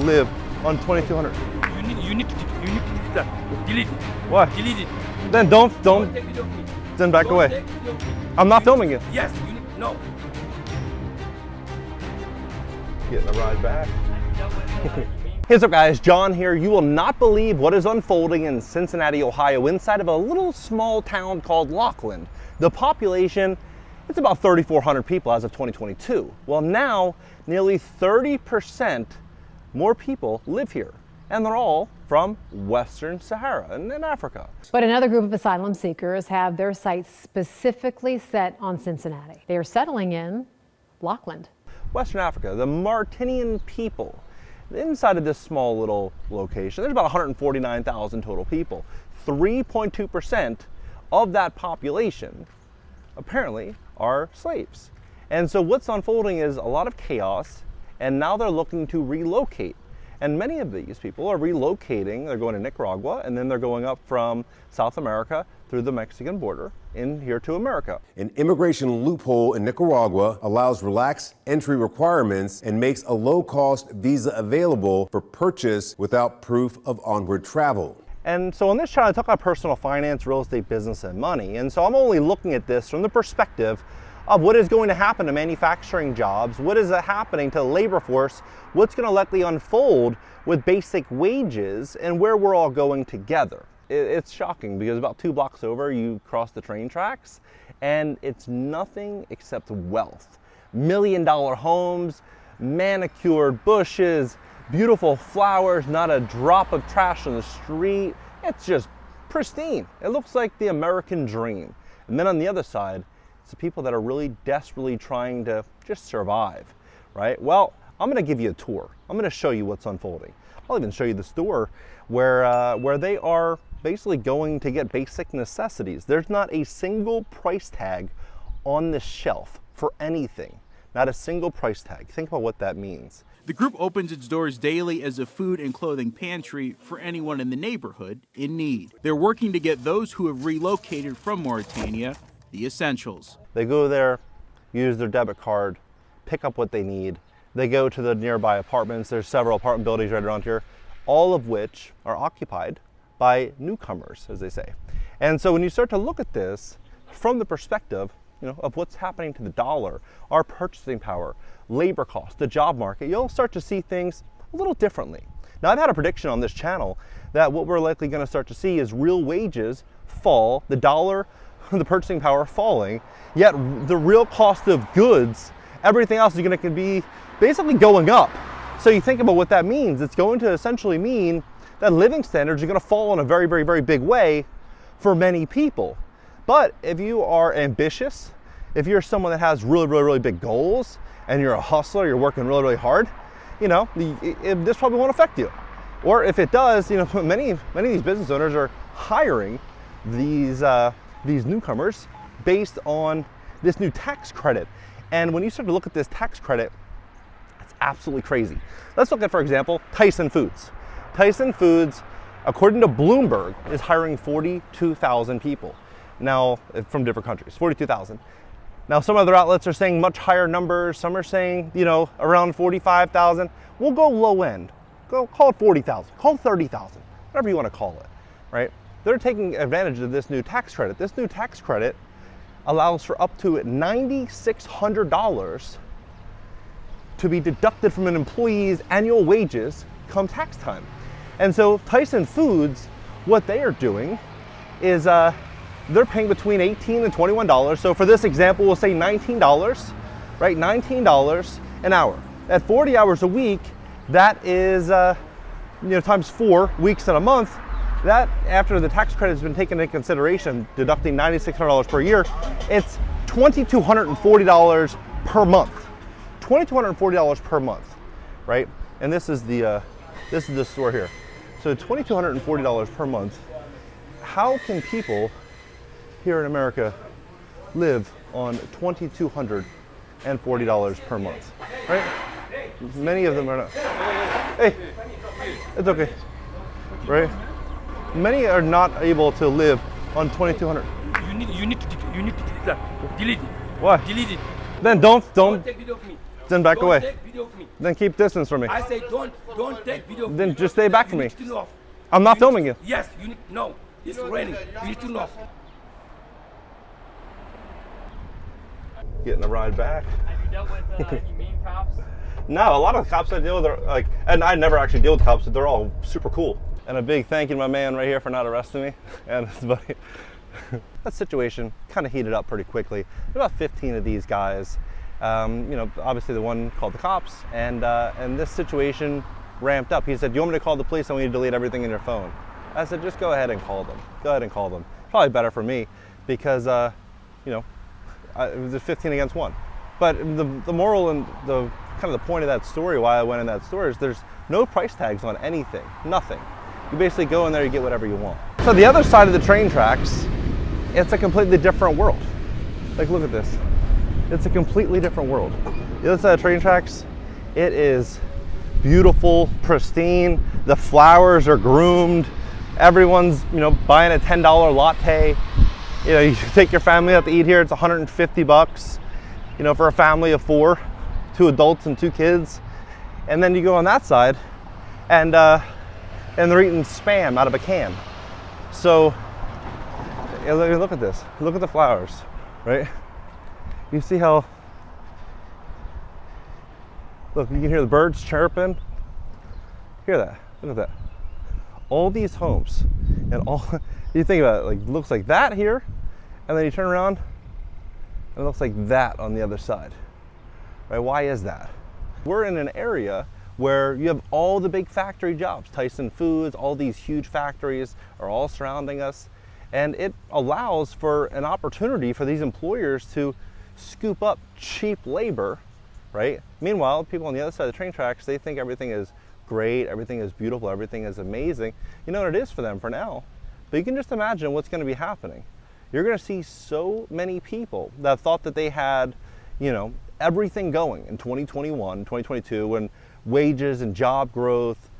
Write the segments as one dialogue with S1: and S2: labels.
S1: live on 2,200?
S2: You need to delete it.
S1: Why?
S2: Delete it.
S1: Then don't
S2: Take video of me.
S1: then back
S2: Don't
S1: away.
S2: take video of me.
S1: I'm not filming you.
S2: Yes, you need, no.
S1: Getting a ride back. Hey, what's up guys, John here. You will not believe what is unfolding in Cincinnati, Ohio, inside of a little small town called Lockland. The population, it's about 3,400 people as of 2022. Well, now nearly 30% more people live here, and they're all from Western Sahara and in Africa.
S3: But another group of asylum seekers have their sights specifically set on Cincinnati. They are settling in Lockland.
S1: Western Africa, the Martinian people. Inside of this small little location, there's about 149,000 total people. 3.2% of that population apparently are slaves. And so what's unfolding is a lot of chaos, and now they're looking to relocate. And many of these people are relocating. They're going to Nicaragua, and then they're going up from South America through the Mexican border in here to America.
S4: An immigration loophole in Nicaragua allows relaxed entry requirements and makes a low-cost visa available for purchase without proof of onward travel.
S1: And so on this channel, I talk about personal finance, real estate, business, and money. And so I'm only looking at this from the perspective of what is going to happen to manufacturing jobs, what is happening to the labor force, what's going to likely unfold with basic wages, and where we're all going together. It's shocking because about 2 blocks over, you cross the train tracks, and it's nothing except wealth. $1 million homes, manicured bushes, beautiful flowers, not a drop of trash on the street. It's just pristine. It looks like the American dream. And then on the other side, it's the people that are really desperately trying to just survive, right? Well, I'm gonna give you a tour. I'm gonna show you what's unfolding. I'll even show you the store where they are basically going to get basic necessities. There's not a single price tag on the shelf for anything. Not a single price tag. Think about what that means.
S5: The group opens its doors daily as a food and clothing pantry for anyone in the neighborhood in need. They're working to get those who have relocated from Mauritania the essentials.
S1: They go there, use their debit card, pick up what they need. They go to the nearby apartments. There's several apartment buildings right around here, all of which are occupied by newcomers, as they say. And so when you start to look at this from the perspective, of what's happening to the dollar, our purchasing power, labor costs, the job market, you'll start to see things a little differently. Now, I've had a prediction on this channel that what we're likely going to start to see is real wages fall, the dollar, the purchasing power falling, yet the real cost of goods, everything else is going to be basically going up. So you think about what that means. It's going to essentially mean that living standards are going to fall in a very, very, very big way for many people. But if you are ambitious, if you're someone that has really, really, really big goals, and you're a hustler, you're working really, really hard, this probably won't affect you. Or if it does, many of these business owners are hiring these newcomers based on this new tax credit. And when you start to look at this tax credit, it's absolutely crazy. Let's look at, for example, Tyson Foods. Tyson Foods, according to Bloomberg, is hiring 42,000 people. Now, from different countries, 42,000. Now, some other outlets are saying much higher numbers. Some are saying, around 45,000. We'll go low end. Call it 40,000, call it 30,000, whatever you want to call it, right? They're taking advantage of this new tax credit. This new tax credit allows for up to $9,600 to be deducted from an employee's annual wages come tax time. And so Tyson Foods, what they are doing is they're paying between $18 and $21. So for this example, we'll say $19, right? $19 an hour. At 40 hours a week, that is times 4 weeks in a month. That, after the tax credit has been taken into consideration, deducting $9,600 per year, it's $2,240 per month. $2,240 per month, right? And this is the store here. So $2,240 per month. How can people here in America live on $2,240 per month, right? Many of them are not. Hey, it's okay, right? Many are not able to live on $2,200.
S2: You need to delete that. Delete it.
S1: Why?
S2: Delete it.
S1: Then don't
S2: Take video of me.
S1: Then back
S2: Don't
S1: away.
S2: take video of me.
S1: Then keep distance from me.
S2: I say don't take video of me.
S1: Then just stay back from
S2: You
S1: me.
S2: need to know.
S1: I'm not filming you.
S2: Yes, you need, no, it's raining. You need to know.
S1: Getting a ride back.
S6: Have you dealt with any mean cops?
S1: No, a lot of the cops I deal with are like, and I never actually deal with cops, but they're all super cool. And a big thank you to my man right here for not arresting me and his buddy. That situation kind of heated up pretty quickly. There were about 15 of these guys. You know, obviously the one called the cops, and this situation ramped up. He said, "You want me to call the police? I want you to delete everything in your phone." I said, "Just go ahead and call them. Go ahead and call them." Probably better for me because, you know, it was 15 against 1. But the moral and the kind of the point of that story, why I went in that store, is there's no price tags on anything, nothing. You basically go in there, you get whatever you want. So the other side of the train tracks, it's a completely different world. Like, look at this. It's a completely different world. The other side of the train tracks, it is beautiful, pristine. The flowers are groomed. Everyone's, you know, buying a $10 latte. You know, you take your family out to eat here, it's 150 bucks, you know, for a family of 4, 2 adults and 2 kids. And then you go on that side and they're eating Spam out of a can. So, look at this. Look at the flowers, right? You see how, look, you can hear the birds chirping. Hear that, look at that. All these homes, and all, you think about it, like, it looks like that here, and then you turn around, and it looks like that on the other side, right? Why is that? We're in an area where you have all the big factory jobs. Tyson Foods, all these huge factories are all surrounding us, and it allows for an opportunity for these employers to scoop up cheap labor, right? Meanwhile, people on the other side of the train tracks, they think everything is great, everything is beautiful, everything is amazing. You know what it is for them for now, but you can just imagine what's going to be happening. You're going to see so many people that thought that they had, you know, everything going in 2021, 2022, when wages and job growth,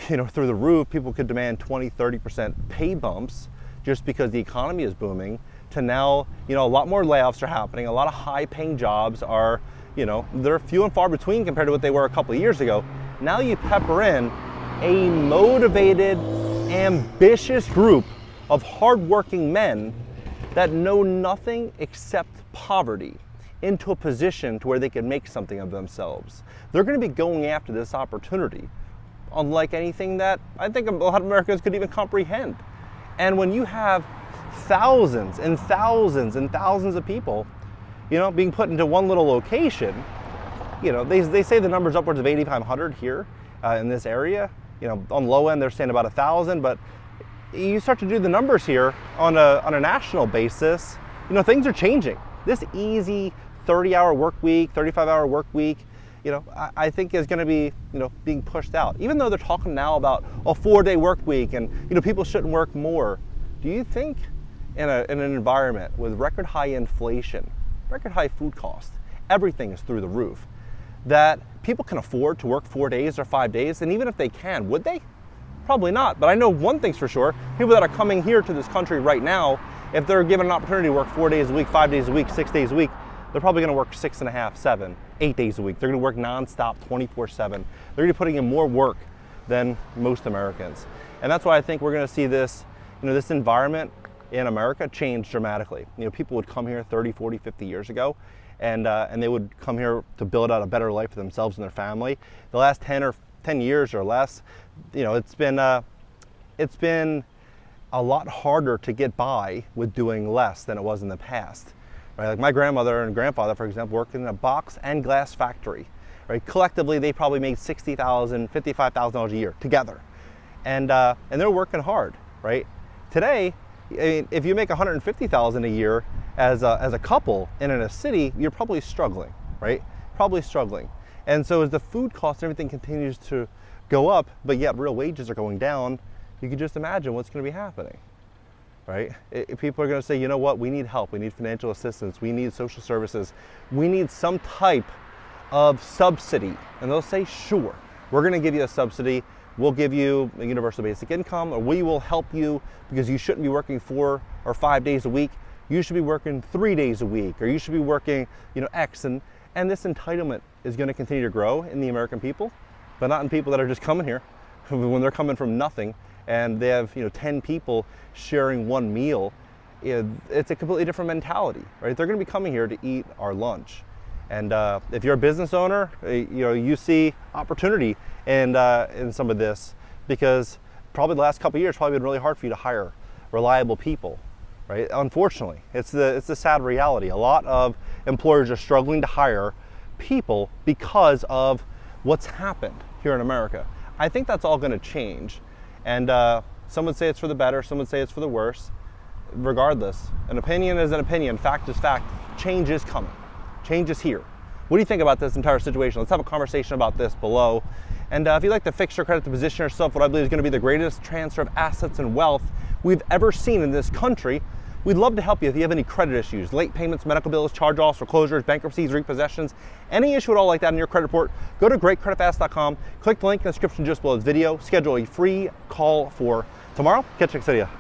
S1: you know, through the roof, people could demand 20, 30% pay bumps just because the economy is booming, to now, you know, a lot more layoffs are happening. A lot of high paying jobs are, you know, they're few and far between compared to what they were a couple of years ago. Now you pepper in a motivated, ambitious group of hardworking men that know nothing except poverty into a position to where they can make something of themselves. They're going to be going after this opportunity unlike anything that I think a lot of Americans could even comprehend. And when you have thousands and thousands and thousands of people, you know, being put into one little location, you know, they say the number's upwards of 8,500 here in this area. You know, on low end they're saying about 1,000, but you start to do the numbers here on a national basis, you know, things are changing. This easy 30-hour work week, 35-hour work week, you know, I think is going to be, you know, being pushed out. Even though they're talking now about a 4-day work week and, you know, people shouldn't work more. Do you think in an environment with record high inflation, record high food costs, everything is through the roof, that people can afford to work 4 days or 5 days? And even if they can, would they? Probably not. But I know one thing's for sure, people that are coming here to this country right now, if they're given an opportunity to work 4 days a week, 5 days a week, 6 days a week, they're probably going to work 6.5, 7, 8 days a week. They're going to work nonstop 24/7. They're going to be putting in more work than most Americans. And that's why I think we're going to see this, you know, this environment in America change dramatically. You know, people would come here 30, 40, 50 years ago, and they would come here to build out a better life for themselves and their family. The last 10 years or less, you know, it's been a lot harder to get by with doing less than it was in the past. Right? Like my grandmother and grandfather, for example, worked in a box and glass factory. Right? Collectively, they probably made $60,000, $55,000 a year together, and they're working hard. Right? Today, I mean, if you make $150,000 a year as a couple and in a city, you're probably struggling. Right? Probably struggling. And so as the food costs and everything continues to go up, but yet real wages are going down, you can just imagine what's going to be happening. Right? People are going to say, you know what, we need help, we need financial assistance, we need social services, we need some type of subsidy. And they'll say, sure, we're going to give you a subsidy, we'll give you a universal basic income, or we will help you because you shouldn't be working 4 or 5 days a week, you should be working 3 days a week, or you should be working, you know, X. And this entitlement is going to continue to grow in the American people, but not in people that are just coming here when they're coming from nothing and they have 10 people sharing one meal. It's a completely different mentality, right? They're going to be coming here to eat our lunch. And if you're a business owner, you see opportunity in some of this, because probably the last couple of years probably been really hard for you to hire reliable people, right? Unfortunately, it's the sad reality. A lot of employers are struggling to hire people because of what's happened here in America. I think that's all going to change, and some would say it's for the better, some would say it's for the worse. Regardless, an opinion is an opinion, fact is fact. Change is coming. Change is here. What do you think about this entire situation? Let's have a conversation about this below. And if you'd like to fix your credit to position yourself what I believe is going to be the greatest transfer of assets and wealth we've ever seen in this country, we'd love to help you if you have any credit issues, late payments, medical bills, charge-offs, foreclosures, bankruptcies, repossessions, any issue at all like that in your credit report. Go to GreatCreditFast.com, click the link in the description just below this video, schedule a free call for tomorrow. Catch you next video.